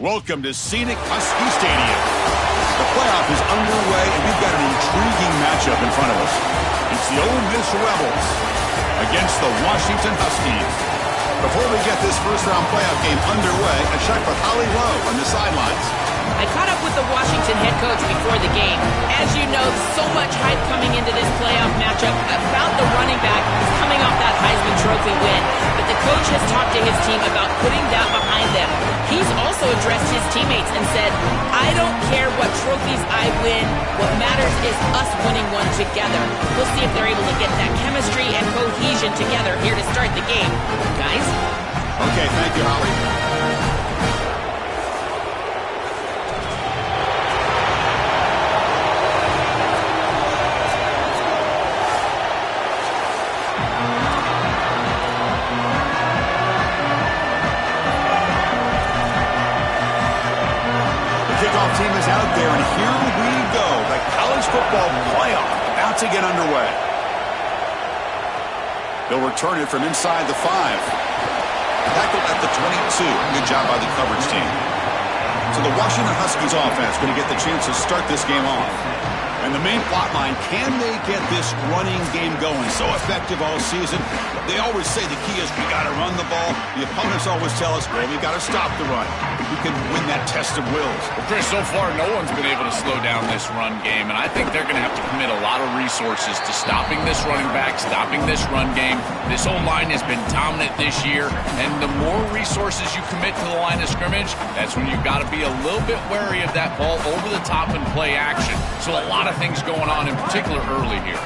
Welcome to scenic Husky Stadium. The playoff is underway, and we've got an intriguing matchup in front of us. It's the Ole Miss Rebels against the Washington Huskies. Before we get this first-round playoff game underway, a check with Holly Rowe on the sidelines. I caught up with the Washington head coach before the game. As you know, so much hype coming into this playoff matchup about the running back who's coming off that Heisman Trophy win. But the coach has talked to his team about putting that behind them. He's also addressed his teammates and said, I don't care what trophies I win. What matters is us winning one together. We'll see if they're able to get that chemistry and cohesion together here to start the game. Guys? Okay, thank you, Holly. Team is out there, and here we go. The college football playoff about to get underway. They'll return it from inside the 5. Tackled at the 22. Good job by the coverage team. So the Washington Huskies offense going to get the chance to start this game off. And the main plot line, can they get this running game going? So effective all season. They always say the key is we got to run the ball. The opponents always tell us, well, we got to stop the run. Who can win that test of wills? Well, Chris, so far no one's been able to slow down this run game, and I think they're going to have to commit a lot of resources to stopping this running back, stopping this run game. This whole line has been dominant this year, and the more resources you commit to the line of scrimmage, that's when you've got to be a little bit wary of that ball over the top and play action. So a lot of things going on, in particular early here.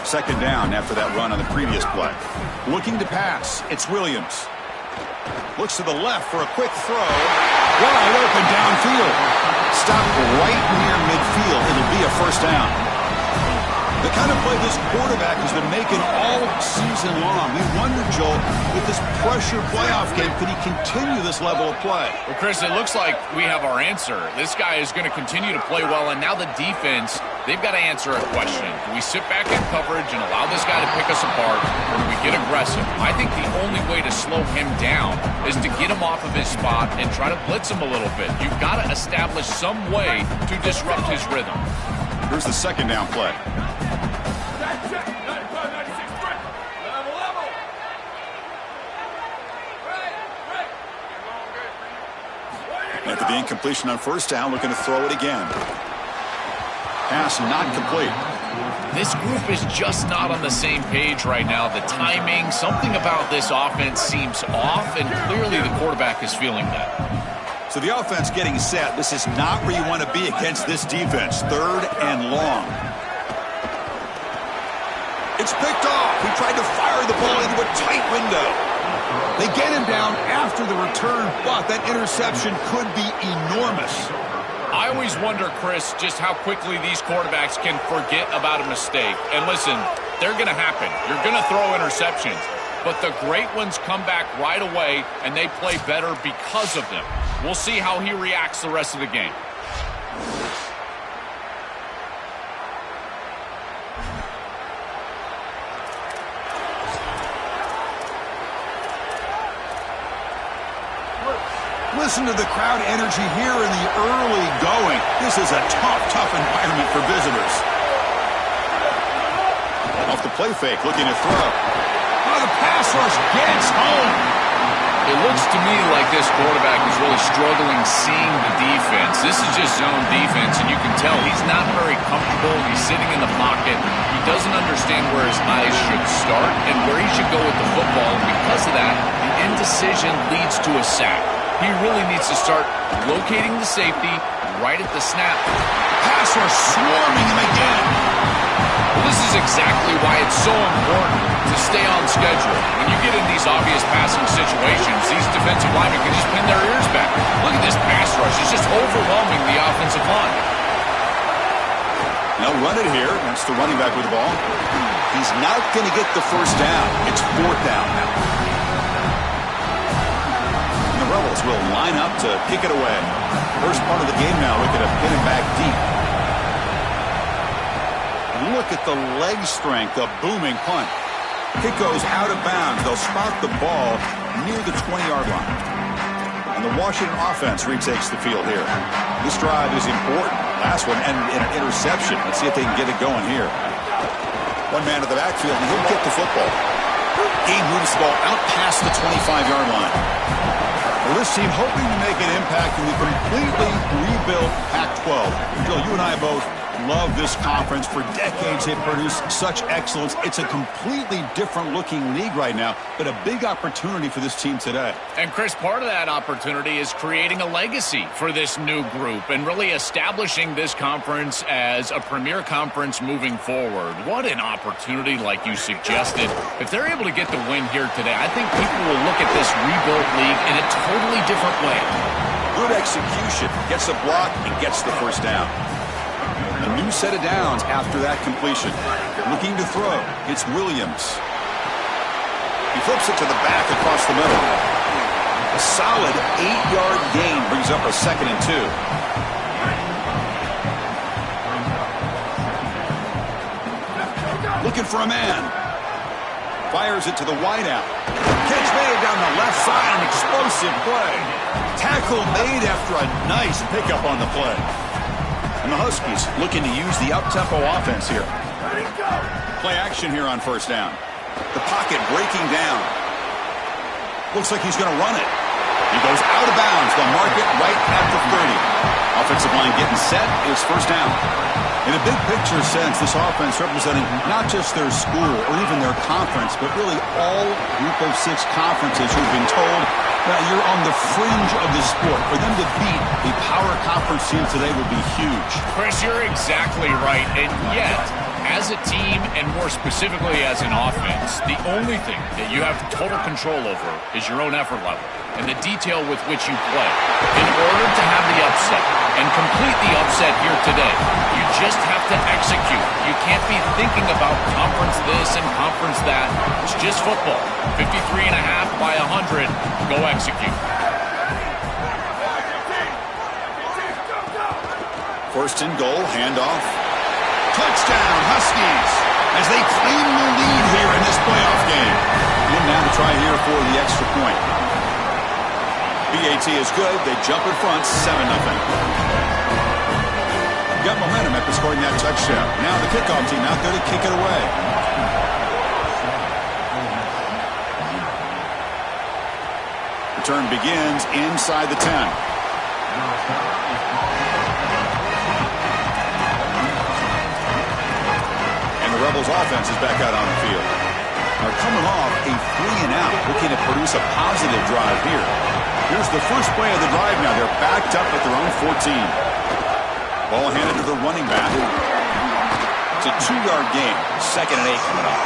Second down after that run on the previous play. Looking to pass, it's Williams. Looks to the left for a quick throw. Wide open downfield. Stopped right near midfield. It'll be a first down. The kind of play this quarterback has been making all season long. We wonder, Joel, with this pressure playoff game, could he continue this level of play? Well, Chris, it looks like we have our answer. This guy is going to continue to play well, and now the defense, they've got to answer a question. Do we sit back in coverage and allow this guy to pick us apart, or do we get aggressive? I think the only way to slow him down is to get him off of his spot and try to blitz him a little bit. You've got to establish some way to disrupt his rhythm. Here's the second down play. After the incompletion on first down, looking to throw it again. Pass not complete. This group is just not on the same page right now. The timing, something about this offense seems off, and clearly the quarterback is feeling that. So the offense getting set. This is not where you want to be against this defense. Third and long. It's picked off. He tried to fire the ball into a tight window. They get him down after the return, but that interception could be enormous. I always wonder, Chris, just how quickly these quarterbacks can forget about a mistake. And listen, they're going to happen. You're going to throw interceptions. But the great ones come back right away, and they play better because of them. We'll see how he reacts the rest of the game. Listen to the crowd energy here in the early going. This is a tough environment for visitors. Off the play fake, looking to throw. Oh, the pass rush gets home. It looks to me like this quarterback is really struggling seeing the defense. This is just zone defense, and you can tell he's not very comfortable. He's sitting in the pocket. He doesn't understand where his eyes should start and where he should go with the football. And because of that, the indecision leads to a sack. He really needs to start locating the safety right at the snap. Pass rush swarming him again. Well, this is exactly why it's so important to stay on schedule. When you get in these obvious passing situations, these defensive linemen can just pin their ears back. Look at this pass rush. It's just overwhelming the offensive line. Now run it here. That's the running back with the ball. He's not going to get the first down. It's fourth down now. The Rebels will line up to kick it away. First part of the game now, looking to pin him back deep. And look at the leg strength, a booming punt. Kick goes out of bounds. They'll spot the ball near the 20-yard line. And the Washington offense retakes the field here. This drive is important. Last one ended in an interception. Let's see if they can get it going here. One man to the backfield, and he'll get the football. He moves the ball out past the 25-yard line. Well, this team hoping to make an impact in the completely rebuilt Pac-12. Bill, you and I both love this conference. For decades, they've produced such excellence. It's a completely different-looking league right now, but a big opportunity for this team today. And, Chris, part of that opportunity is creating a legacy for this new group and really establishing this conference as a premier conference moving forward. What an opportunity, like you suggested. If they're able to get the win here today, I think people will look at this rebuilt league in a totally different way. Good execution. Gets a block and gets the first down. A new set of downs after that completion. Looking to throw. It's Williams. He flips it to the back across the middle. A solid 8-yard gain brings up a 2nd and 2. Looking for a man. Fires it to the wideout. Catch made down the left side. An explosive play. Tackle made after a nice pickup on the play. And the Huskies looking to use the up-tempo offense here. Play action here on first down. The pocket breaking down. Looks like he's going to run it. He goes out of bounds. They'll mark it right at the 30. Offensive line getting set. It's first down. In a big picture sense, this offense representing not just their school or even their conference, but really all Group of 6 conferences who've been told that you're on the fringe of the sport. For them to beat a power conference team today would be huge. Chris, you're exactly right. And yet, as a team, and more specifically as an offense, the only thing that you have total control over is your own effort level and the detail with which you play. In order to have the upset and complete the upset here today, you just have to execute. You can't be thinking about conference this and conference that. It's just football. 53.5 by 100. Go execute. First and goal, handoff. Touchdown, Huskies, as they claim the lead here in this playoff game. And now to try here for the extra point. BAT is good. They jump in front, 7-0. Got momentum after scoring that touchdown. Now the kickoff team out there to kick it away. Return begins inside the 10. And the Rebels offense is back out on the field. Now coming off a 3-and-out, looking to produce a positive drive here. Here's the first play of the drive now. They're backed up at their own 14. Ball handed to the running back. It's a 2-yard gain. 2nd and 8 coming up.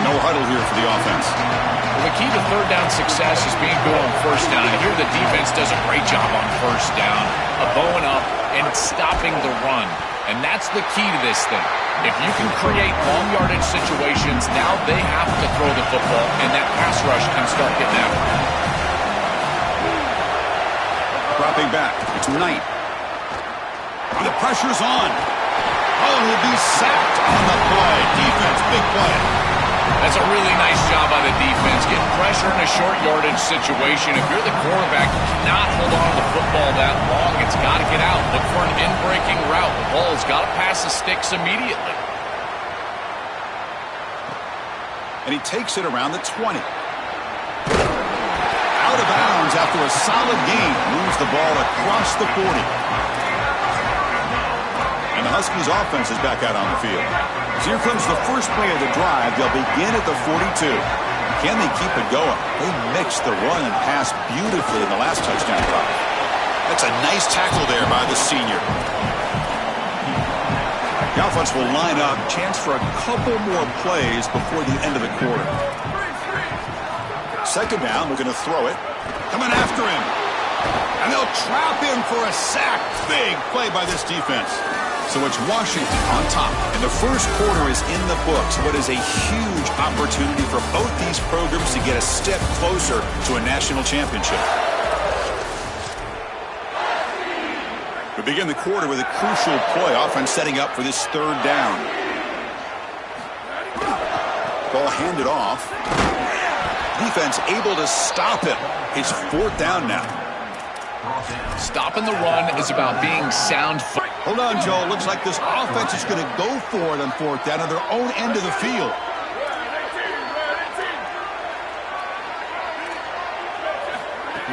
No huddle here for the offense. Well, the key to third down success is being good on first down. And here the defense does a great job on first down, bowing up and stopping the run. And that's the key to this thing. If you can create long yardage situations, now they have to throw the football, and that pass rush can start getting after it. Dropping back. It's Knight. And the pressure's on. Oh, he'll be sacked on the play. Defense, big play. That's a really nice job by the defense. Getting pressure in a short yardage situation. If you're the quarterback, you cannot hold on to the football that long. It's got to get out. Look for an in-breaking route. The ball's got to pass the sticks immediately. And he takes it around the 20. Out of bounds after a solid gain. Moves the ball across the 40. And the Huskies offense is back out on the field. So here comes the first play of the drive. They'll begin at the 42. Can they keep it going? They mixed the run and pass beautifully in the last touchdown drive. That's a nice tackle there by the senior. The offense will line up. Chance for a couple more plays before the end of the quarter. Second down, we're going to throw it. Coming after him. And they'll trap him for a sack. Big play by this defense. So it's Washington on top. And the first quarter is in the books. What is a huge opportunity for both these programs to get a step closer to a national championship. We begin the quarter with a crucial play. Offense setting up for this third down. Ball handed off. Defense able to stop him. It's 4th down now. Stopping the run is about being sound. Hold on, Joe. Looks like this offense is going to go for it on 4th down on their own end of the field.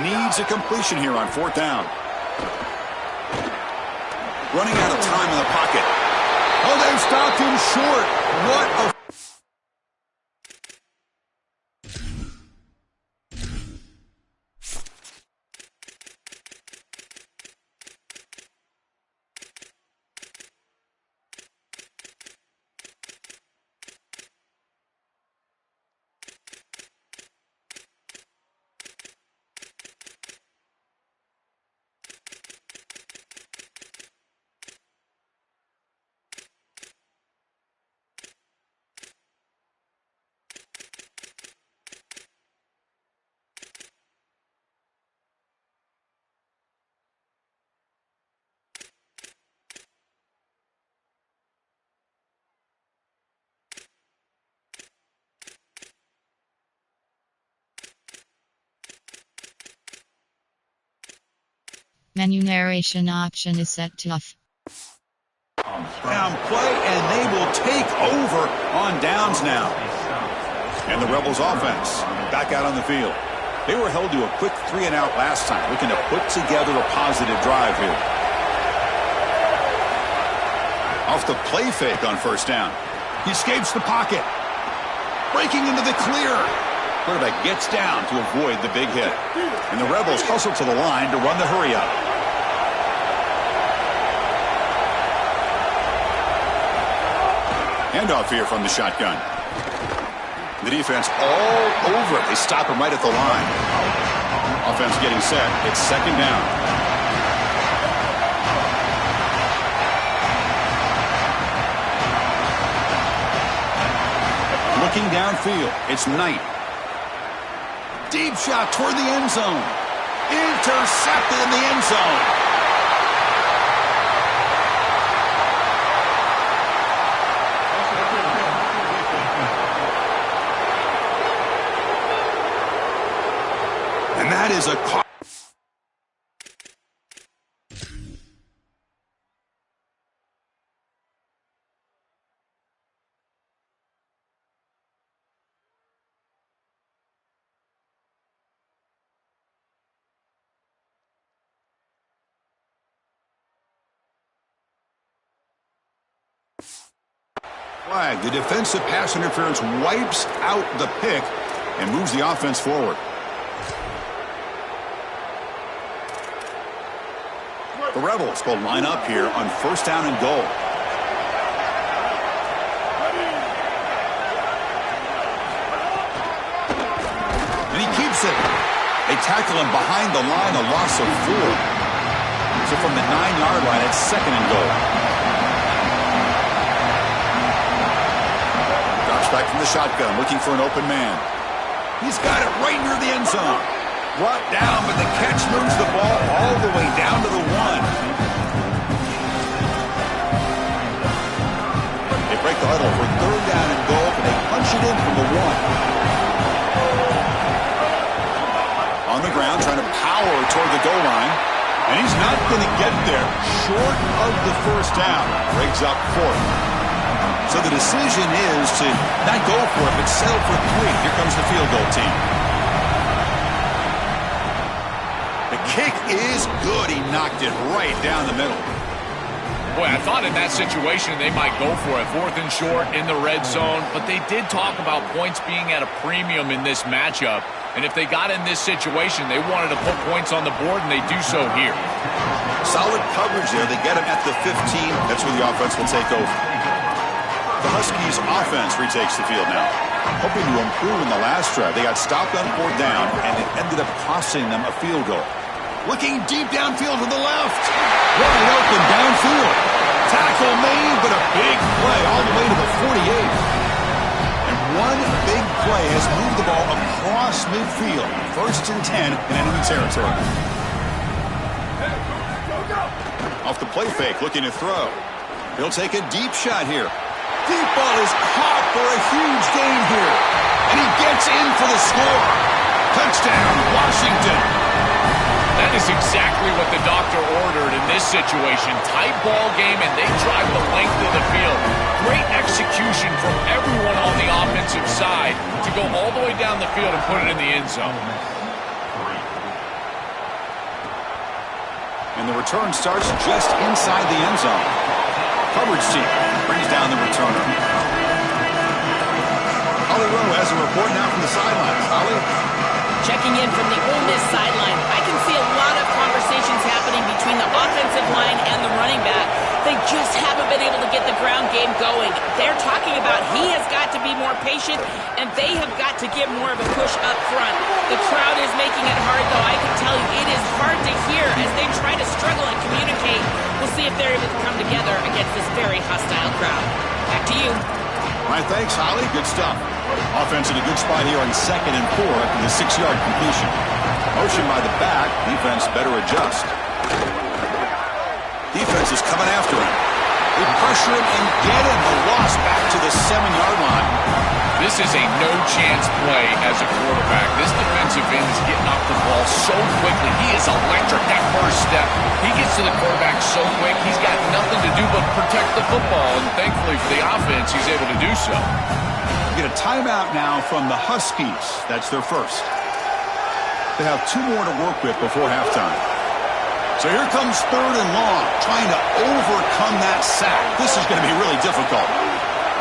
Needs a completion here on 4th down. Running out of time in the pocket. Oh, they stopped him short. What a... Menu narration option is set to off. Down play, and they will take over on downs now. And the Rebels offense back out on the field. They were held to a quick 3-and-out last time, looking to put together a positive drive here. Off the play fake on 1st down. He escapes the pocket. Breaking into the clear. Quarterback gets down to avoid the big hit. And the Rebels hustle to the line to run the hurry up. Handoff here from the shotgun. The defense all over it. They stop him right at the line. Offense getting set. It's 2nd down. Looking downfield. It's Knight. Deep shot toward the end zone. Intercepted in the end zone. And that is a caught. Flag. The defensive pass interference wipes out the pick and moves the offense forward. The Rebels will line up here on 1st down and goal. And he keeps it. They tackle him behind the line, a loss of 4. So from the 9-yard line, it's 2nd and goal. Drops back from the shotgun, looking for an open man. He's got it right near the end zone. Brought down, but the catch moves the ball all the way down to the 1. They break the huddle for 3rd down and goal, but they punch it in from the 1. On the ground, trying to power toward the goal line. And he's not going to get there. Short of the 1st down. Breaks up 4th. So the decision is to not go for it, but settle for 3. Here comes the field goal team. The kick is good. He knocked it right down the middle. Boy, I thought in that situation they might go for it. 4th and short in the red zone. But they did talk about points being at a premium in this matchup. And if they got in this situation, they wanted to put points on the board, and they do so here. Solid coverage there. They get him at the 15. That's where the offense will take over. The Huskies offense retakes the field now. Hoping to improve in the last drive. They got stopped on 4th down, and it ended up costing them a field goal. Looking deep downfield to the left. Wide open downfield. Tackle made, but a big play all the way to the 48. And one big play has moved the ball across midfield. 1st and 10 in enemy territory. Off the play fake, looking to throw. He'll take a deep shot here. Deep ball is caught for a huge gain here. And he gets in for the score. Touchdown, Washington. That is exactly what the doctor ordered in this situation. Tight ball game, and they drive the length of the field. Great execution from everyone on the offensive side to go all the way down the field and put it in the end zone. And the return starts just inside the end zone. Coverage team brings down the returner. Holly Rowe has a report now from the sidelines. Holly? Checking in from the Ole Miss sideline, I can see a lot of conversations happening between the offensive line and the running back. They just haven't been able to get the ground game going. They're talking about he has got to be more patient, and they have got to give more of a push up front. The crowd is making it hard, though. I can tell you it is hard to hear as they try to struggle and communicate. We'll see if they're able to come together against this very hostile crowd. Back to you. All right, thanks, Holly. Good stuff. Offense in a good spot here on 2nd and 4 after the 6-yard completion. Motion by the back. Defense better adjust. Defense is coming after him. They pressure him and get him. A loss back to the 7-yard line. This is a no-chance play as a quarterback. This defensive end is getting off the ball so quickly. He is electric, that first step. He gets to the quarterback so quick, he's got nothing to do but protect the football. And thankfully for the offense, he's able to do so. Get a timeout now from the Huskies. That's their first. They have 2 more to work with before halftime. So here comes 3rd and long, trying to overcome that sack. This is going to be really difficult.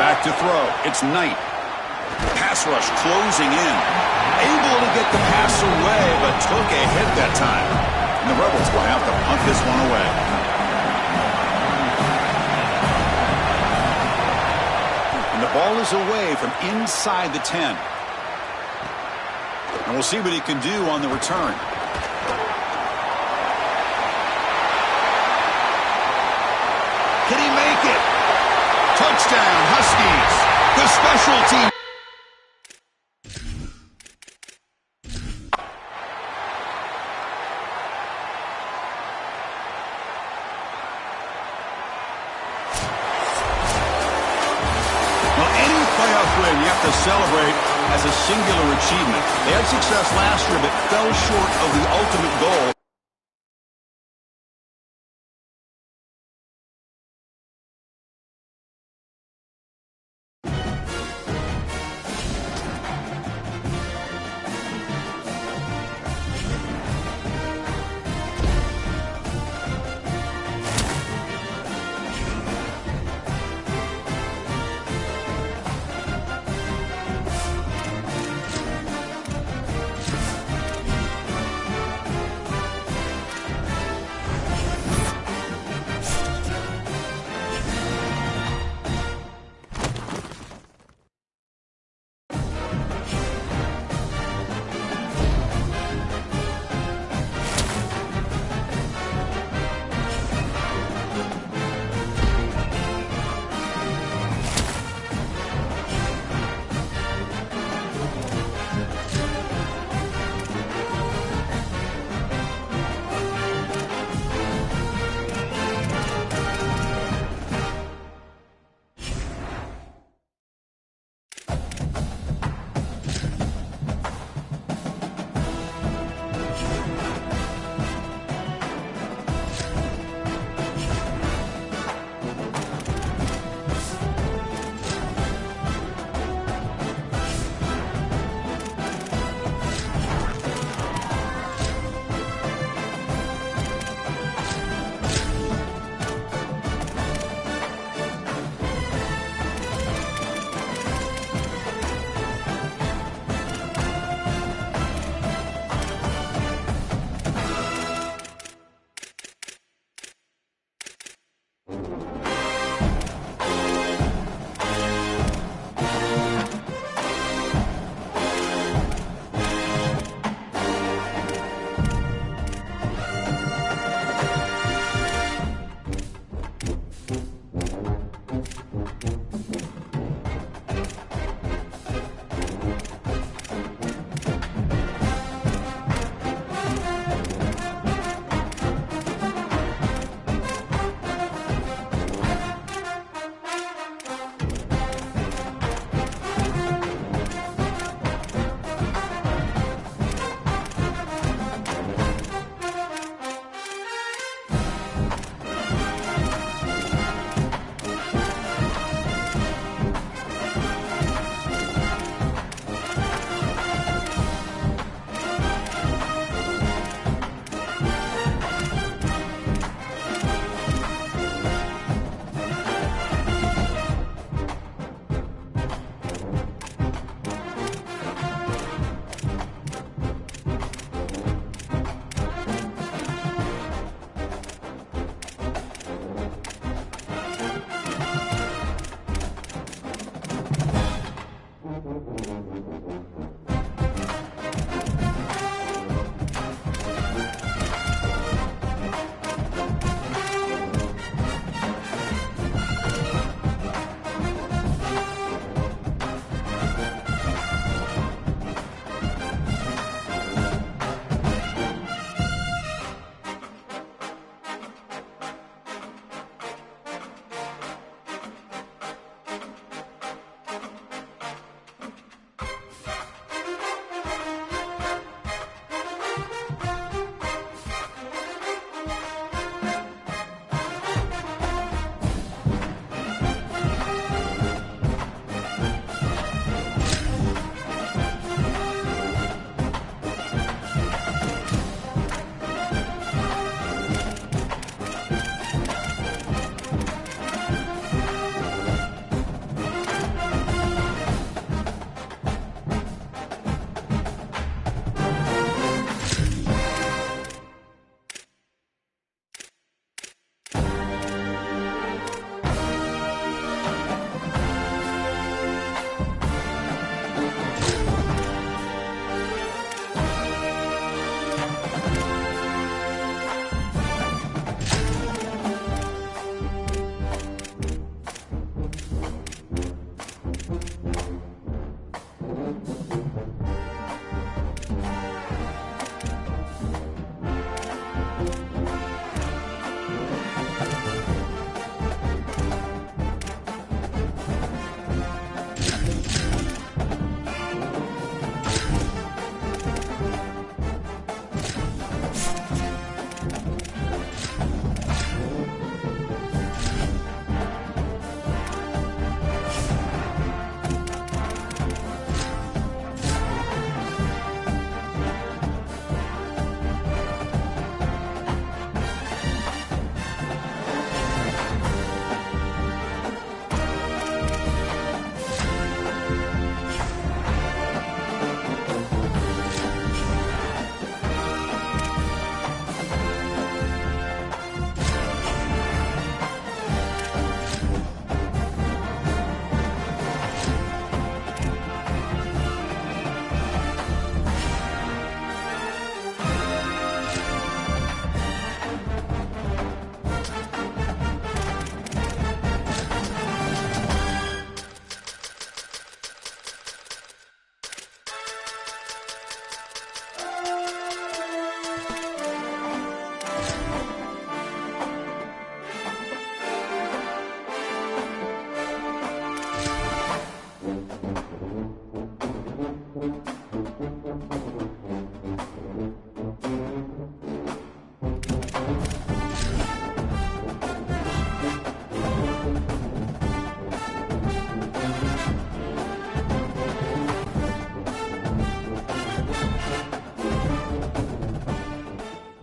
Back to throw. It's Knight. Pass rush closing in. Able to get the pass away, but took a hit that time. And the Rebels will have to punt this one away. And the ball is away from inside the 10. And we'll see what he can do on the return. Can he make it? Touchdown, Huskies. The special team. Well, any playoff win you have to celebrate as a singular achievement. They had success last year, but fell short of the ultimate goal.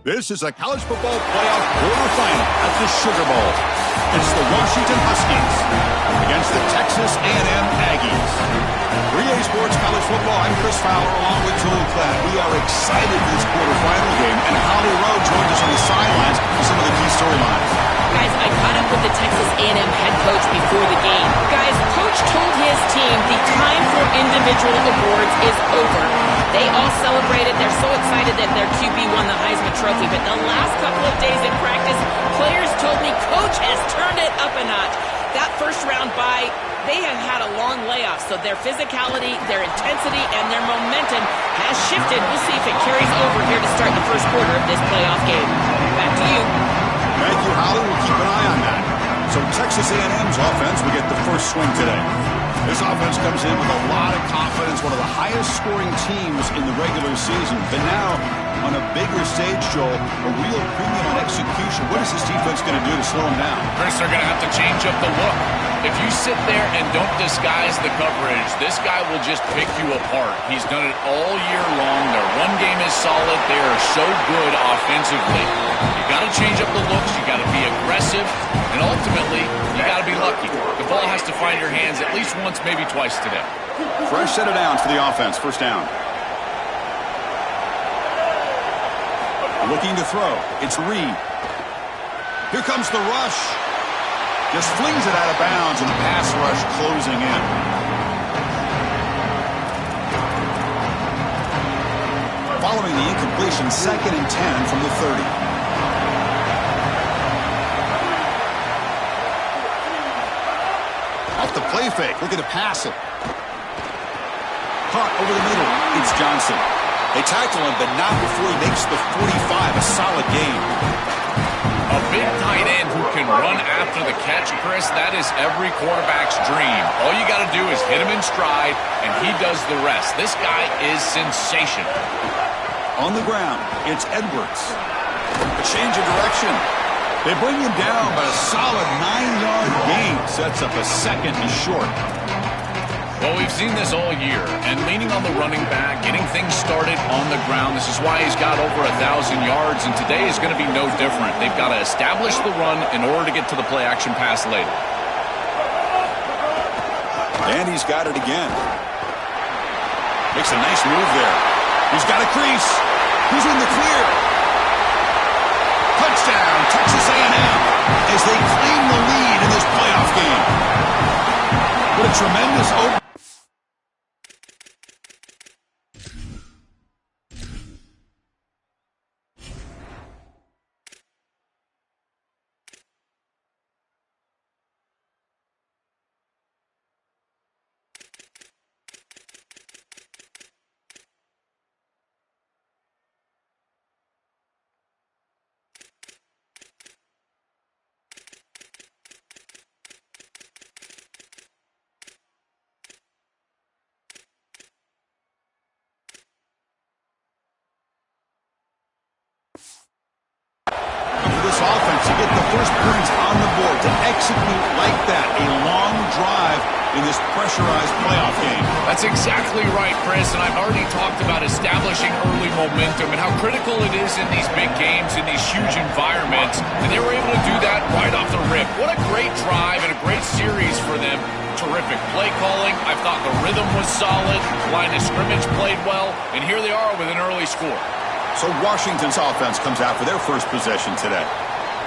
This is a college football playoff quarterfinal at the Sugar Bowl. It's the Washington Huskies against the Texas A&M Aggies. 3A Sports College Football, I'm Chris Fowler along with Julie Klatt. We are excited for this quarterfinal game, and Holly Rowe joins us on the sidelines for some of the key storylines. Guys, I caught up with the Texas A&M head coach before the game. Guys, coach told his team the time for individual awards is over. They all celebrated. They're so excited that their QB won the Heisman Trophy. But the last couple of days in practice, players told me coach has turned it up a notch. That first round bye, they have had a long layoff, so their physicality, their intensity, and their momentum has shifted. We'll see if it carries over here to start the first quarter of this playoff game. Back to you. Thank you, Holly. We'll keep an eye on that. So Texas A&M's offense will get the first swing today. This offense comes in with a lot of confidence, one of the highest scoring teams in the regular season. But now, on a bigger stage, Joel, a real premium on execution. What is this defense going to do to slow them down? Chris, they're going to have to change up the look. If you sit there and don't disguise the coverage, this guy will just pick you apart. He's done it all year long. Their run game is solid. They are so good offensively. You got to change up the looks. You got to be aggressive. And ultimately, you got to be lucky. The ball has to find your hands at least once, maybe twice today. Fresh set of downs for the offense. First down. Looking to throw. It's Reed. Here comes the rush. Just flings it out of bounds, and the pass rush closing in. Following the incompletion, 2nd and 10 from the 30. Off the play fake, looking to pass it. Caught over the middle. It's Johnson. They tackle him, but not before he makes the 45. A solid gain. A big tight end who can run after the catch, Chris, that is every quarterback's dream. All you got to do is hit him in stride, and he does the rest. This guy is sensational. On the ground, it's Edwards. A change of direction. They bring him down, but a solid 9-yard gain sets up a second and short. Well, we've seen this all year, and leaning on the running back, getting things started on the ground. This is why he's got over 1,000 yards, and today is going to be no different. They've got to establish the run in order to get to the play-action pass later. And he's got it again. Makes a nice move there. He's got a crease. Who's in the clear? Touchdown, Texas A&M, as they claim the lead in this playoff game. What a tremendous opening. Offense to get the first points on the board, to execute like that, a long drive in this pressurized playoff game. That's exactly right, Chris, and I've already talked about establishing early momentum and how critical it is in these big games, in these huge environments, and they were able to do that right off the rip. What a great drive and a great series for them. Terrific play calling. I thought the rhythm was solid, line of scrimmage played well, and here they are with an early score. So Washington's offense comes out for their first possession today.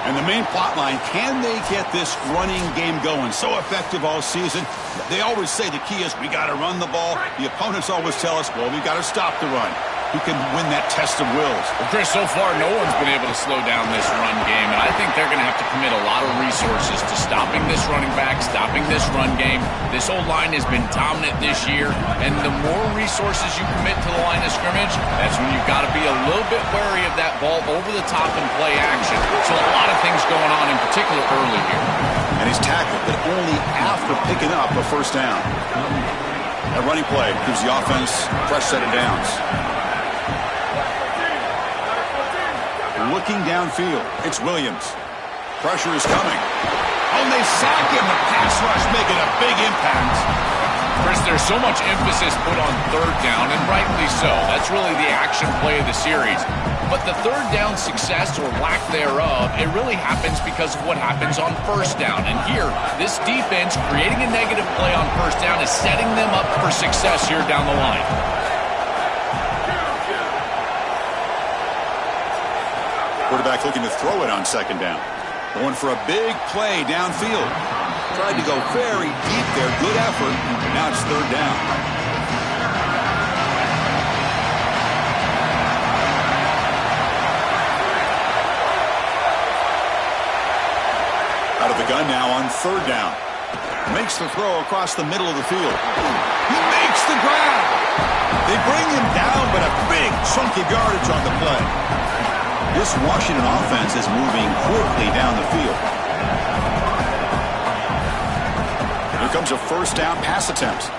And the main plot line, can they get this running game going? So effective all season. They always say the key is we got to run the ball. The opponents always tell us, well, we got to stop the run. Who can win that test of wills? Well, Chris, so far no one's been able to slow down this run game, and I think they're going to have to commit a lot of resources to stopping this running back, stopping this run game. This old line has been dominant this year, and the more resources you commit to the line of scrimmage, that's when you've got to be a little bit wary of that ball over the top and play action. So a lot of things going on, in particular early here. And he's tackled, but only after picking up a first down. That running play gives the offense a fresh set of downs. Looking downfield, it's Williams. Pressure is coming. Oh, and they sack him. The pass rush making a big impact. Chris, there's so much emphasis put on third down, and rightly so. That's really the action play of the series. But the third down success or lack thereof, it really happens because of what happens on first down. And here, this defense creating a negative play on first down is setting them up for success here down the line. Quarterback looking to throw it on second down. Going for a big play downfield. Tried to go very deep there. Good effort. Now it's third down. Out of the gun now on third down. Makes the throw across the middle of the field. He makes the grab. They bring him down, but a big chunk of yardage on the play. This Washington offense is moving quickly down the field. Here comes a first down pass attempt.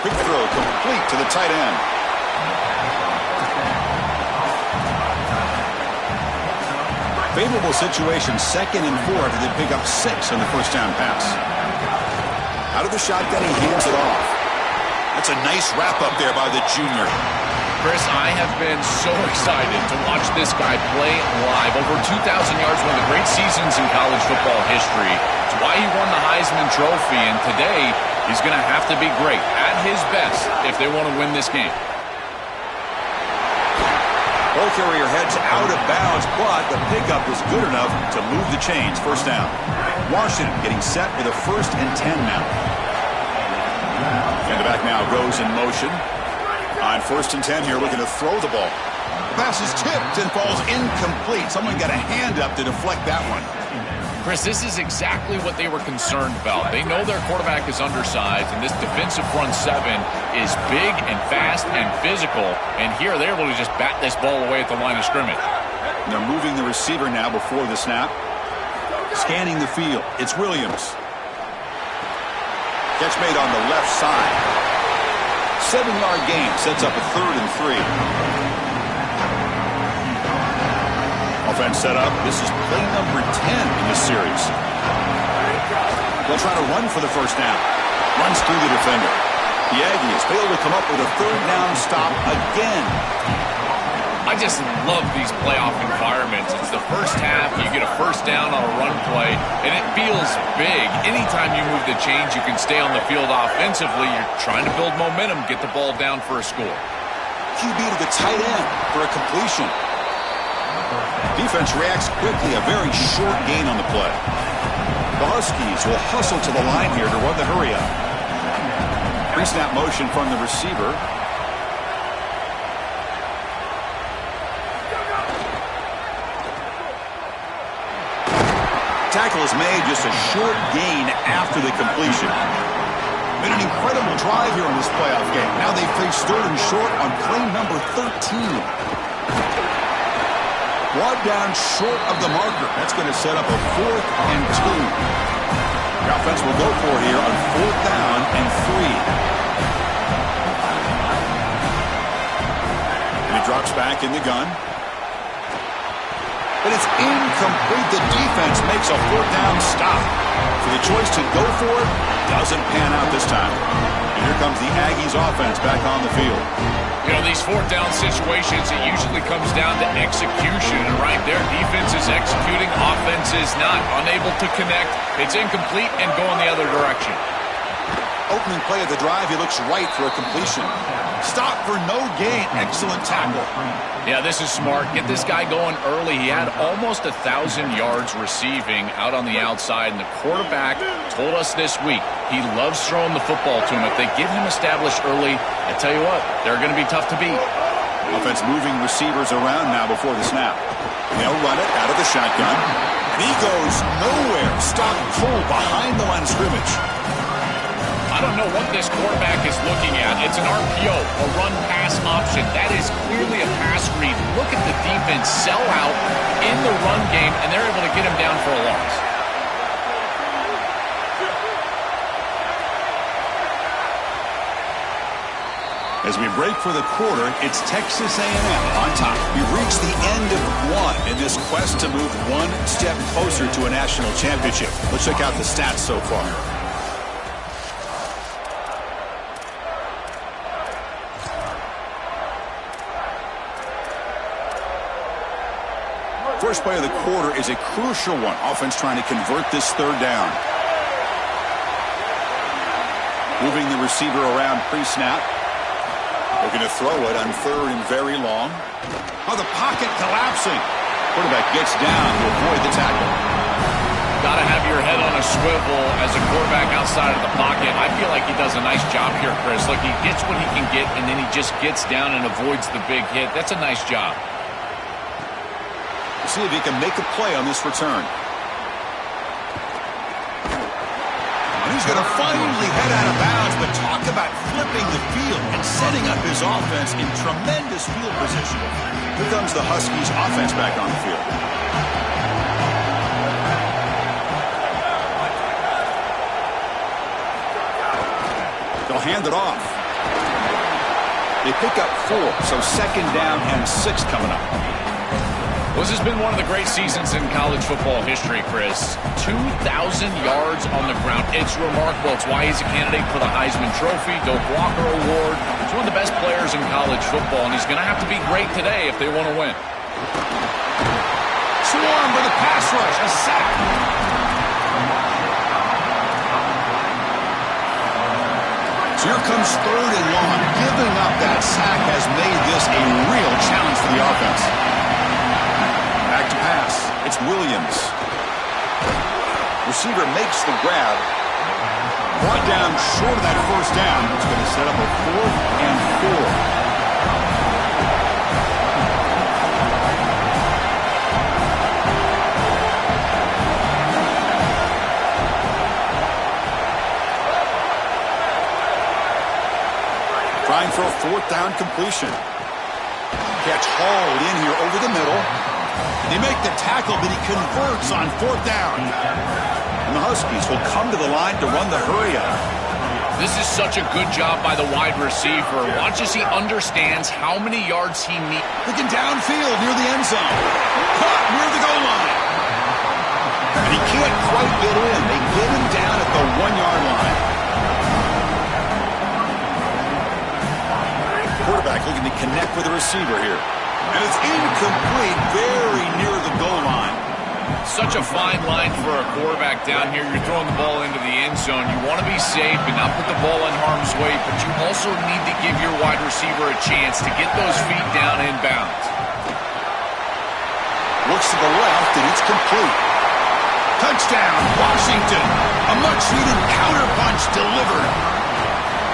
Quick throw complete to the tight end. Favorable situation, 2nd and 4 after they pick up 6 on the first down pass. Out of the shotgun, he hands it off. That's a nice wrap up there by the junior. Chris, I have been so excited to watch this guy play live. Over 2,000 yards, one of the great seasons in college football history. It's why he won the Heisman Trophy, and today he's going to have to be great, at his best, if they want to win this game. Ball carrier heads out of bounds, but the pickup was good enough to move the chains. First down. Washington getting set with a 1st and 10 now. And the back now goes in motion. On 1st and 10 here, looking to throw the ball. The pass is tipped and falls incomplete. Someone got a hand up to deflect that one. Chris, this is exactly what they were concerned about. They know their quarterback is undersized, and this defensive front seven is big and fast and physical. And here they're able to just bat this ball away at the line of scrimmage. And they're moving the receiver now before the snap. Scanning the field. It's Williams. Catch made on the left side. 7-yard gain sets up a 3rd and 3. Offense set up. This is play number 10 in this series. They'll try to run for the first down. Runs through the defender. The Aggies fail to come up with a 3rd down stop again. I just love these playoff environments. It's the first half. You get a first down on a run play, and it feels big. Anytime you move the chains, you can stay on the field offensively. You're trying to build momentum, get the ball down for a score. QB to the tight end for a completion. Defense reacts quickly, a very short gain on the play. The Huskies will hustle to the line here to run the hurry up. Pre-snap motion from the receiver. Tackle is made, just a short gain after the completion. Been an incredible drive here in this playoff game. Now they face 3rd and short on play number 13. Brought down short of the marker. That's going to set up a 4th and 2. The offense will go for it here on 4th down and 3. And he drops back in the gun. But it's incomplete. The defense makes a 4th down stop. So the choice to go for it doesn't pan out this time. And here comes the Aggies offense back on the field. You know, these 4th down situations, it usually comes down to execution. And right there, defense is executing, offense is not. Unable to connect. It's incomplete and going the other direction. Opening play of the drive, he looks right for a completion. Stop for no gain. Excellent tackle. Yeah, this is smart. Get this guy going early. He had almost 1,000 yards receiving out on the outside, and the quarterback told us this week he loves throwing the football to him. If they get him established early, I tell you what, they're going to be tough to beat. Offense moving receivers around now before the snap. They'll run it out of the shotgun. And he goes nowhere. Stop pull behind the line of scrimmage. I don't know what this quarterback is looking at. It's an RPO, a run-pass option. That is clearly a pass read. Look at the defense sell out in the run game, and they're able to get him down for a loss. As we break for the quarter, it's Texas A&M on top. We've reached the end of one in this quest to move one step closer to a national championship. Let's check out the stats so far. First play of the quarter is a crucial one. Offense trying to convert this third down. Moving the receiver around pre-snap. Looking to throw it on third and very long. Oh, the pocket collapsing. Quarterback gets down to avoid the tackle. Got to have your head on a swivel as a quarterback outside of the pocket. I feel like he does a nice job here, Chris. Look, he gets what he can get, and then he just gets down and avoids the big hit. That's a nice job. See if he can make a play on this return. And he's going to finally head out of bounds, but talk about flipping the field and setting up his offense in tremendous field position. Here comes the Huskies' offense back on the field. They'll hand it off. They pick up 4, so second down and 6 coming up. Well, this has been one of the great seasons in college football history, Chris. 2,000 yards on the ground. It's remarkable. It's why he's a candidate for the Heisman Trophy, Doak Walker Award. He's one of the best players in college football, and he's going to have to be great today if they want to win. Swarm with a pass rush, a sack. So here comes third and long. Giving up that sack has made this a real challenge for the offense. Back to pass. It's Williams. Receiver makes the grab. Brought down short of that first down. It's going to set up a 4th and 4. Trying for a 4th down completion. Catch hauled in here over the middle. They make the tackle, but he converts on 4th down. And the Huskies will come to the line to run the hurry up. This is such a good job by the wide receiver. Watch as he understands how many yards he needs. Looking downfield near the end zone. Caught near the goal line. And he can't quite get in. They get him down at the 1-yard line. Quarterback looking to connect with the receiver here. And it's incomplete, very near the goal line. Such a fine line for a quarterback down here. You're throwing the ball into the end zone. You want to be safe and not put the ball in harm's way, but you also need to give your wide receiver a chance to get those feet down in bounds. Looks to the left, and it's complete. Touchdown, Washington. A much-needed counterpunch delivered.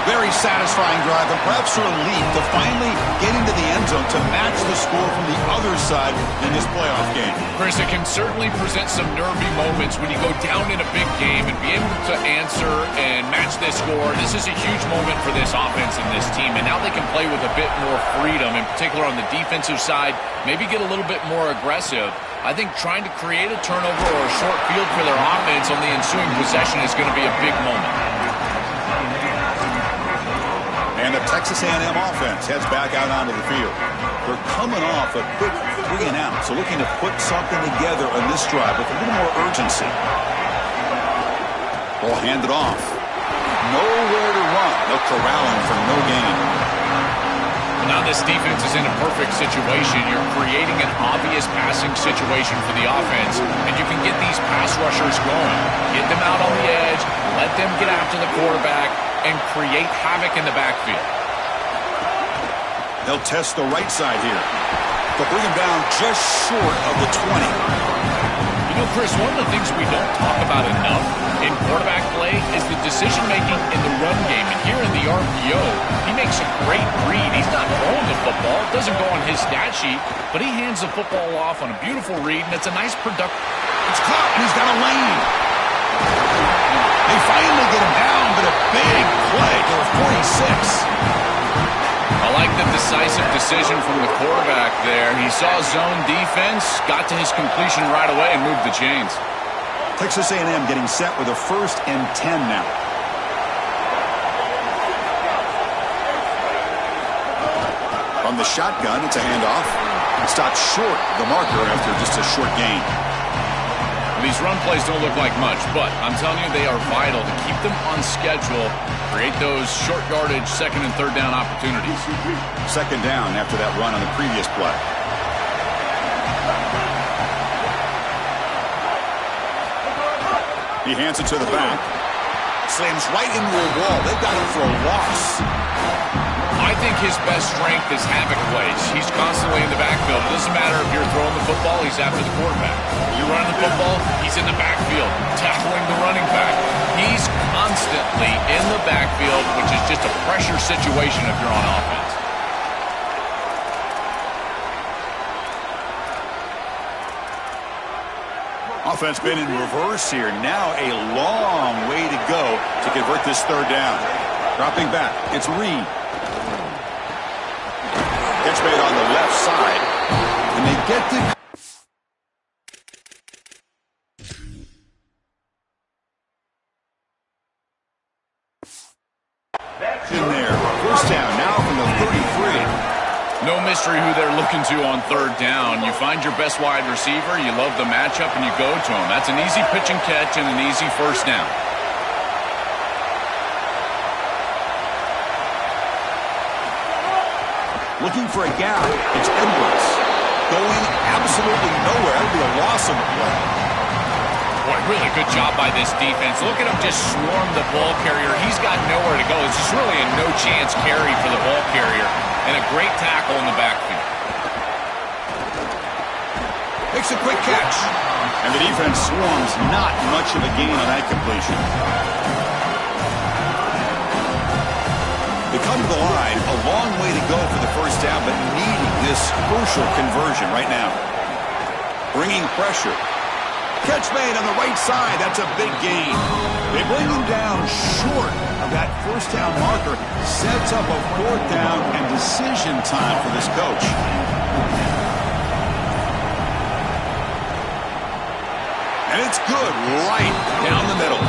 Very satisfying drive, and perhaps a relief to finally get into the end zone to match the score from the other side in this playoff game. Chris, it can certainly present some nervy moments when you go down in a big game and be able to answer and match this score. This is a huge moment for this offense and this team, and now they can play with a bit more freedom, in particular on the defensive side, maybe get a little bit more aggressive. I think trying to create a turnover or a short field for their offense on the ensuing possession is going to be a big moment. And the Texas A&M offense heads back out onto the field. They're coming off a quick 3 and out, so looking to put something together on this drive with a little more urgency. Ball handed off. Nowhere to run. They'll corral him for no gain. Now this defense is in a perfect situation. You're creating an obvious passing situation for the offense, and you can get these pass rushers going. Get them out on the edge, let them get after the quarterback, and create havoc in the backfield. They'll test the right side here. They'll bring him down just short of the 20. You know, Chris, one of the things we don't talk about enough in quarterback play is the decision-making in the run game. And here in the RPO, he makes a great read. He's not throwing the football. It doesn't go on his stat sheet, but he hands the football off on a beautiful read, and it's a nice production. It's caught, and he's got a lane. They finally get him down, but a big play to a 46. I like the decisive decision from the quarterback there. He saw zone defense, got to his completion right away, and moved the chains. Texas A&M getting set with a 1st and 10 now. On the shotgun, it's a handoff. It stops short the marker after just a short gain. These run plays don't look like much, but I'm telling you they are vital to keep them on schedule, create those short yardage 2nd and 3rd down opportunities. 2nd down after that run on the previous play. He hands it to the back. Slams right into a wall. They've got him for a loss. I think his best strength is havoc plays. He's constantly in the backfield. It doesn't matter if you're throwing the football, he's after the quarterback. You're running the football, he's in the backfield, tackling the running back. He's constantly in the backfield, which is just a pressure situation if you're on offense. Offense been in reverse here. Now a long way to go to convert this third down. Dropping back, it's Reed. Catch made on the left side, and they get the... in there. First down now from the 33. No mystery who they're looking to on third down. You find your best wide receiver, you love the matchup, and you go to him. That's an easy pitch and catch and an easy first down. Looking for a gap. It's Edwards. Going absolutely nowhere. That'll be a loss of a play. Boy, really good job by this defense. Look at him just swarm the ball carrier. He's got nowhere to go. It's just really a no-chance carry for the ball carrier. And a great tackle in the backfield. Makes a quick catch. And the defense swarms. Not much of a gain on that completion. They come to the line, a long way to go for the first down, but needing this crucial conversion right now. Bringing pressure. Catch made on the right side. That's a big gain. They bring him down short of that first down marker. Sets up a fourth down and decision time for this coach. And it's good right down the middle.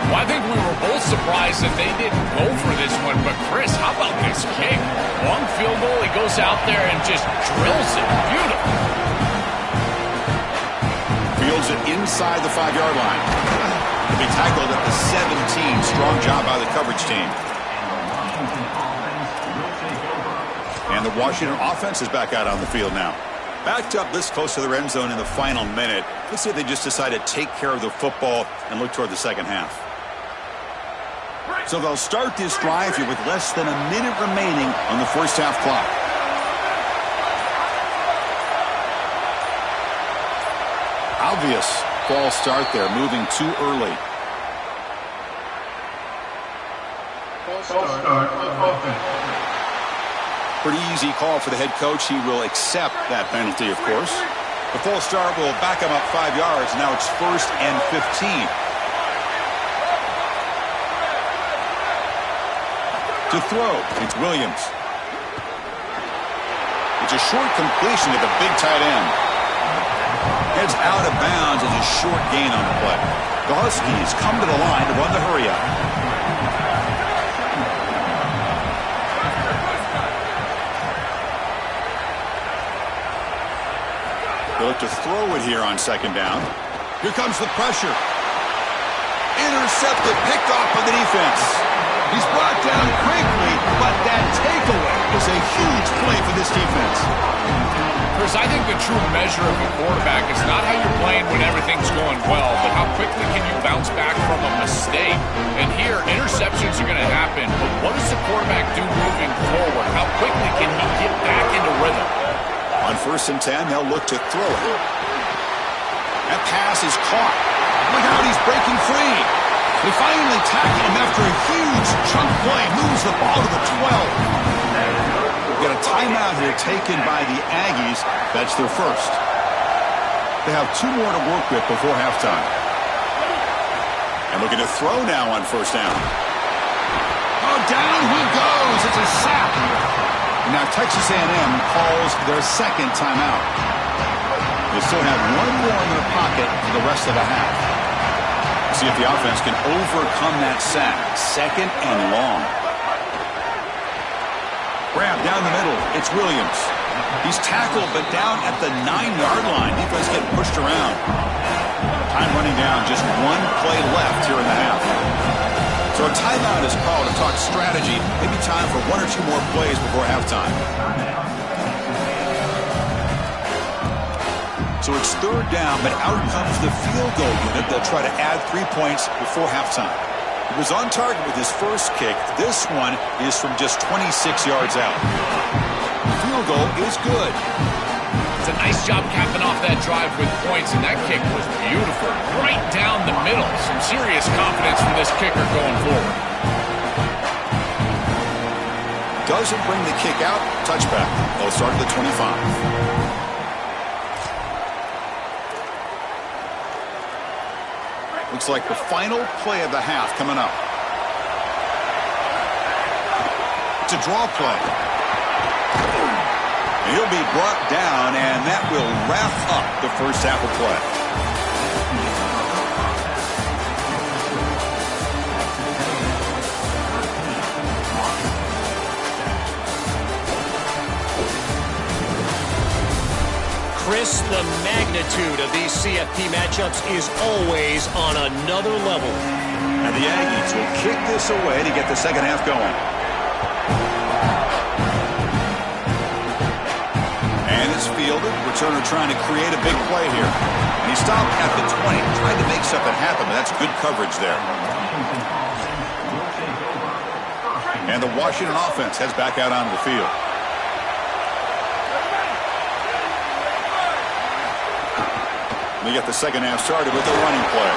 Well, I think we were both surprised that they didn't go for this one. But, Chris, how about this kick? Long field goal, he goes out there and just drills it. Beautiful. Fields it inside the 5-yard line. To be tackled at the 17. Strong job by the coverage team. And the Washington offense is back out on the field now. Backed up this close to the end zone in the final minute. Let's see if they just decide to take care of the football and look toward the second half. So they'll start this drive here with less than a minute remaining on the first half clock. Obvious false start there, moving too early. False start on offense. Pretty easy call for the head coach. He will accept that penalty, of course. The false start will back him up 5 yards. Now it's 1st and 15. To throw, it's Williams. It's a short completion to the big tight end. Heads out of bounds as a short gain on the play. The Huskies come to the line to run the hurry up. They look to throw it here on second down. Here comes the pressure. Intercepted, picked off by the defense. He's brought down quickly, but that takeaway is a huge play for this defense. Chris, I think the true measure of a quarterback is not how you're playing when everything's going well, but how quickly can you bounce back from a mistake. And here, interceptions are going to happen, but what does the quarterback do moving forward? How quickly can he get back into rhythm? On 1st and 10, they'll look to throw it. That pass is caught. Look out, he's breaking free. They finally tackle him after a huge chunk play. Moves the ball to the 12. We've got a timeout here taken by the Aggies. That's their first. They have 2 more to work with before halftime. And looking to throw now on 1st down. Oh, down he goes. It's a sack. Now Texas A&M calls their second timeout. They still have 1 more in their pocket for the rest of the half. See if the offense can overcome that sack. 2nd and long. Grab down the middle. It's Williams. He's tackled, but down at the 9-yard line. Defense getting pushed around. Time running down. Just 1 play left here in the half. So a timeout is called to talk strategy. Maybe time for 1 or 2 more plays before halftime. So it's third down, but out comes the field goal unit. They'll try to add 3 points before halftime. He was on target with his first kick. This one is from just 26 yards out. The field goal is good. It's a nice job capping off that drive with points, and that kick was beautiful. Right down the middle. Some serious confidence from this kicker going forward. Doesn't bring the kick out. Touchback. They'll start at the 25. Looks like the final play of the half coming up. It's a draw play. He'll be brought down, and that will wrap up the first half of play. Chris, the magnitude of these CFP matchups is always on another level. And the Aggies will kick this away to get the second half going. And it's fielded. Returner trying to create a big play here. And he stopped at the 20, trying to make something happen, but that's good coverage there. And the Washington offense heads back out onto the field. We get the second half started with a running play.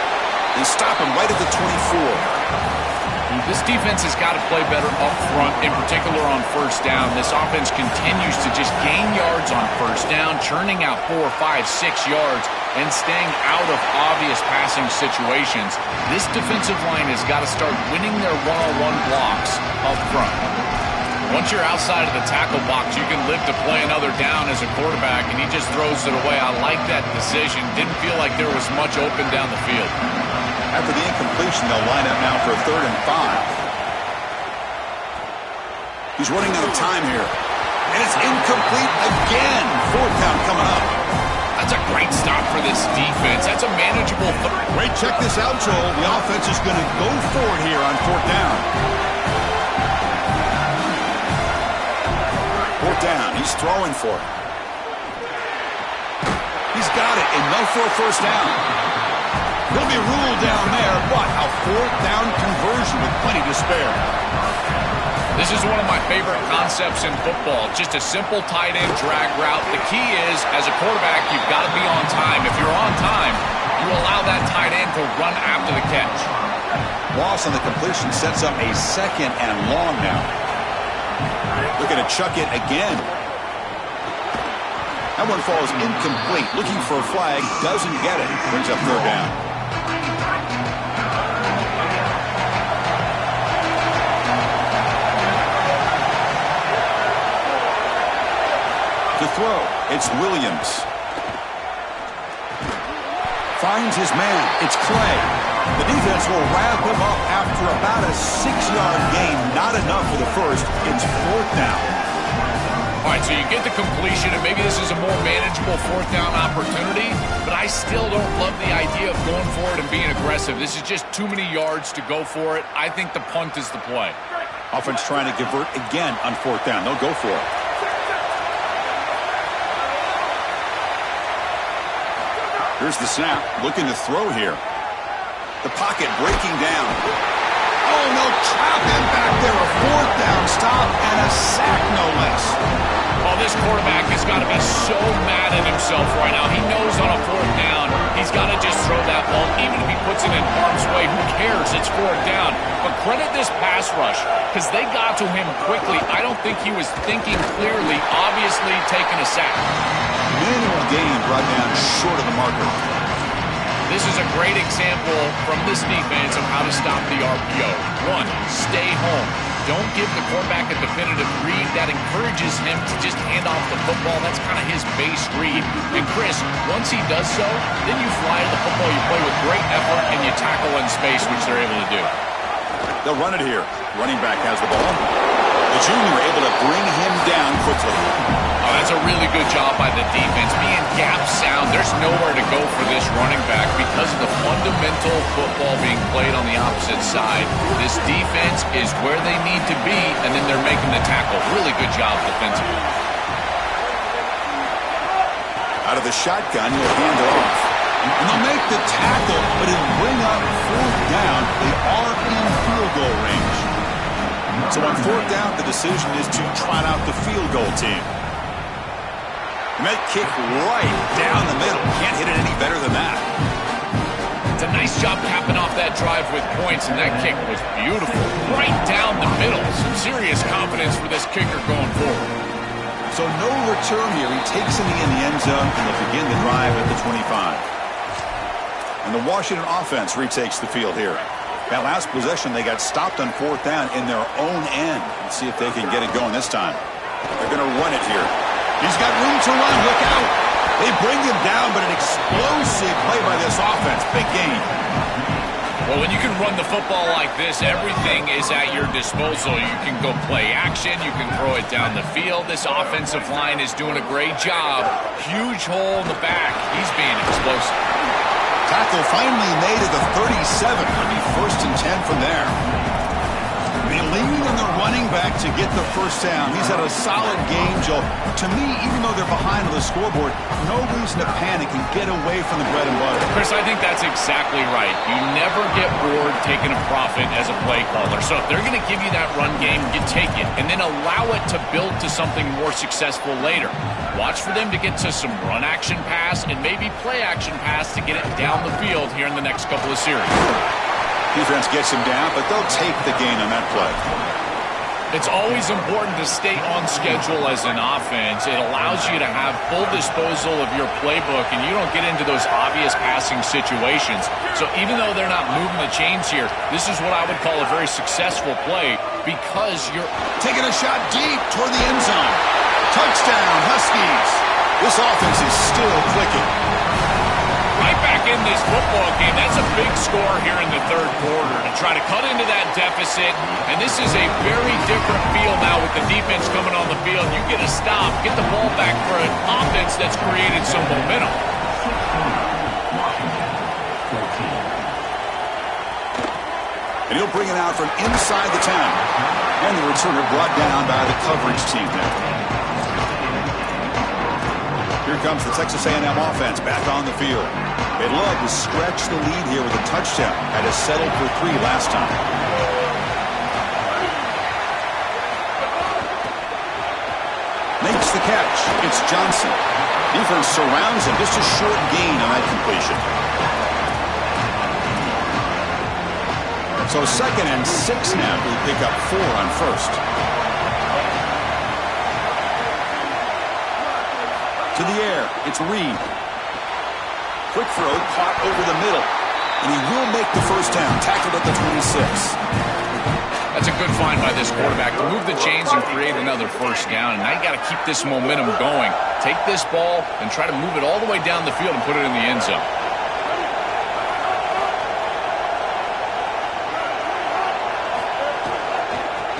They stop him right at the 24. This defense has got to play better up front, in particular on first down. This offense continues to just gain yards on first down, churning out 4, 5, 6 yards, and staying out of obvious passing situations. This defensive line has got to start winning their one-on-one blocks up front. Once you're outside of the tackle box, you can live to play another down as a quarterback, and he just throws it away. I like that decision. Didn't feel like there was much open down the field. After the incompletion, they'll line up now for a 3rd and 5. He's running out of time here. And it's incomplete again. 4th down coming up. That's a great stop for this defense. That's a manageable third. Wait, check this out, Joel. The offense is going to go for it here on 4th down. 4th down. He's throwing for it. He's got it. Enough for a first down. He'll be ruled down there, but a 4th down conversion with plenty to spare. This is one of my favorite concepts in football. Just a simple tight end drag route. The key is, as a quarterback, you've got to be on time. If you're on time, you allow that tight end to run after the catch. Loss on the completion sets up a 2nd and long now. Looking to chuck it again. That one falls incomplete. Looking for a flag. Doesn't get it. Brings up 3rd down. To throw, it's Williams. Finds his man. It's Clay. The defense will wrap him up after about a 6-yard gain. Not enough for the first. It's 4th down. All right, so you get the completion, and maybe this is a more manageable 4th down opportunity, but I still don't love the idea of going for it and being aggressive. This is just too many yards to go for it. I think the punt is the play. Offense trying to convert again on 4th down. They'll go for it. Here's the snap. Looking to throw here. The pocket breaking down. Oh, no, trap him back there. A 4th down stop and a sack, no less. Oh, this quarterback has got to be so mad at himself right now. He knows on a 4th down, he's got to just throw that ball. Even if he puts it in harm's way, who cares? It's 4th down. But credit this pass rush, because they got to him quickly. I don't think he was thinking clearly, obviously taking a sack. Manual gain brought down short of the marker. This is a great example from this defense of how to stop the RPO. 1, stay home. Don't give the quarterback a definitive read. That encourages him to just hand off the football. That's kind of his base read. And Chris, once he does so, then you fly to the football. You play with great effort, and you tackle in space, which they're able to do. They'll run it here. Running back has the ball. The junior able to bring him down quickly. Oh, that's a really good job by the defense. Being gap sound, there's nowhere to go for this running back because of the fundamental football being played on the opposite side. This defense is where they need to be, and then they're making the tackle. Really good job defensively. Out of the shotgun, he'll hand it off. And they'll make the tackle, but it'll bring up 4th down. They are in field goal range. So on 4th down, the decision is to trot out the field goal team. And that kick right down the middle. Can't hit it any better than that. It's a nice job capping off that drive with points, and that kick was beautiful. Right down the middle. Some serious confidence for this kicker going forward. So no return here. He takes in the end zone, and they'll begin the drive at the 25. And the Washington offense retakes the field here. That last possession, they got stopped on 4th down in their own end. Let's see if they can get it going this time. They're going to run it here. He's got room to run. Look out. They bring him down, but an explosive play by this offense. Big gain. Well, when you can run the football like this, everything is at your disposal. You can go play action. You can throw it down the field. This offensive line is doing a great job. Huge hole in the back. He's being explosive. Tackle finally made at the 37. It'll be 1st and 10 from there. They lean on the running back to get the first down. He's had a solid game, Joe. To me, even though they're behind on the scoreboard, no reason to panic and get away from the bread and butter. Chris, I think that's exactly right. You never get bored taking a profit as a play caller. So if they're going to give you that run game, you take it, and then allow it to build to something more successful later. Watch for them to get to some run action pass and maybe play action pass to get it down the field here in the next couple of series. Defense gets him down, but they'll take the gain on that play. It's always important to stay on schedule as an offense. It allows you to have full disposal of your playbook, and you don't get into those obvious passing situations. So even though they're not moving the chains here, this is what I would call a very successful play because you're taking a shot deep toward the end zone. Touchdown, Huskies. This offense is still clicking. Right back in this football game. That's a big score here in the 3rd quarter to try to cut into that deficit. And this is a very different feel now with the defense coming on the field. You get a stop, get the ball back for an offense that's created some momentum. And he'll bring it out from inside the 10. And the returner brought down by the coverage team there. Here comes the Texas A&M offense back on the field. They'd love to stretch the lead here with a touchdown. Had to settle for 3 last time. Makes the catch. It's Johnson. Defense surrounds him. Just a short gain on that completion. So 2nd and 6 now. We pick up 4 on 1st. To the air, it's Reed. Quick throw, caught over the middle. And he will make the first down, tackled at the 26. That's a good find by this quarterback to move the chains and create another first down. And now you got to keep this momentum going. Take this ball and try to move it all the way down the field and put it in the end zone.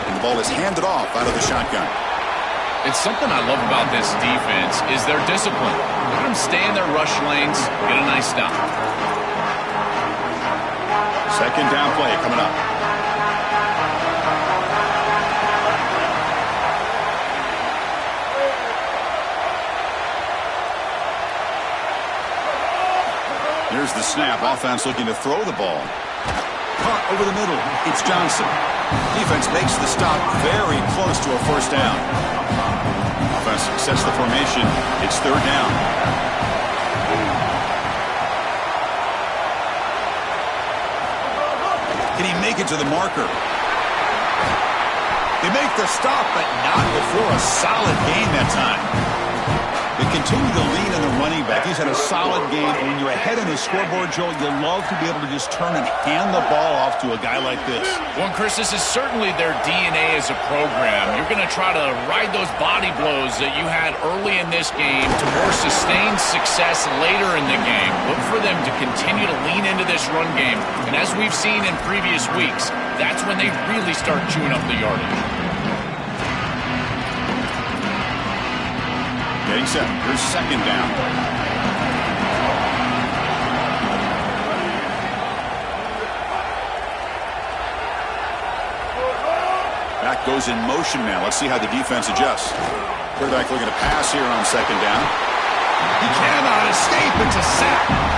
And the ball is handed off out of the shotgun. It's something I love about this defense is their discipline. Let them stay in their rush lanes, get a nice stop. 2nd down play coming up. Here's the snap. Offense looking to throw the ball. Caught over the middle. It's Johnson. Defense makes the stop very close to a first down. Offense sets the formation. It's 3rd down. Can he make it to the marker? They make the stop, but not before a solid gain that time. They continue to lean on the running back. He's had a solid game. And when you're ahead on the scoreboard, Joel, you'll love to be able to just turn and hand the ball off to a guy like this. Well, Chris, this is certainly their DNA as a program. You're going to try to ride those body blows that you had early in this game to more sustained success later in the game. Look for them to continue to lean into this run game. And as we've seen in previous weeks, that's when they really start chewing up the yardage. Getting set. Here's 2nd down. Back goes in motion now. Let's see how the defense adjusts. Quarterback looking to pass here on 2nd down. He cannot escape. It's a sack.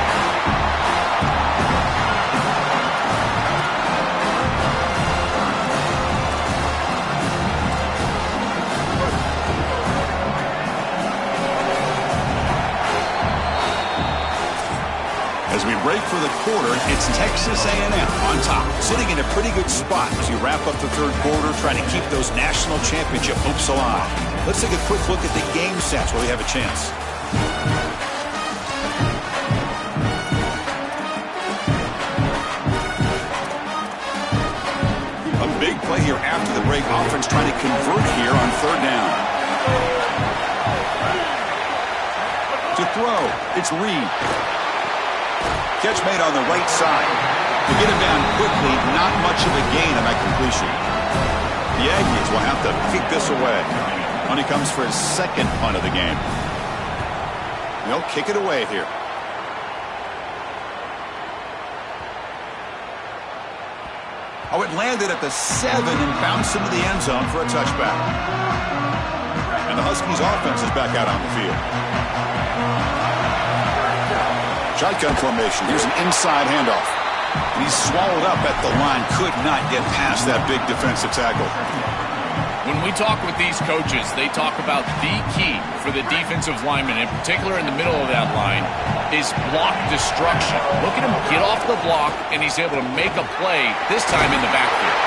As we break for the quarter, it's Texas A&M on top, sitting in a pretty good spot as we wrap up the third quarter, trying to keep those national championship hopes alive. Let's take a quick look at the game stats where we have a chance. A big play here after the break. Offense trying to convert here on third down. To throw, it's Reed. Catch made on the right side. To get him down quickly, not much of a gain on that completion. The Aggies will have to kick this away. When he comes for his second punt of the game. They'll kick it away here. Oh, it landed at the 7 and bounced into the end zone for a touchback. And the Huskies offense is back out on the field. Shotgun formation. Here's an inside handoff. And he's swallowed up at the line. Could not get past that big defensive tackle. When we talk with these coaches, they talk about the key for the defensive lineman, in particular in the middle of that line, is block destruction. Look at him get off the block, and he's able to make a play, this time in the backfield.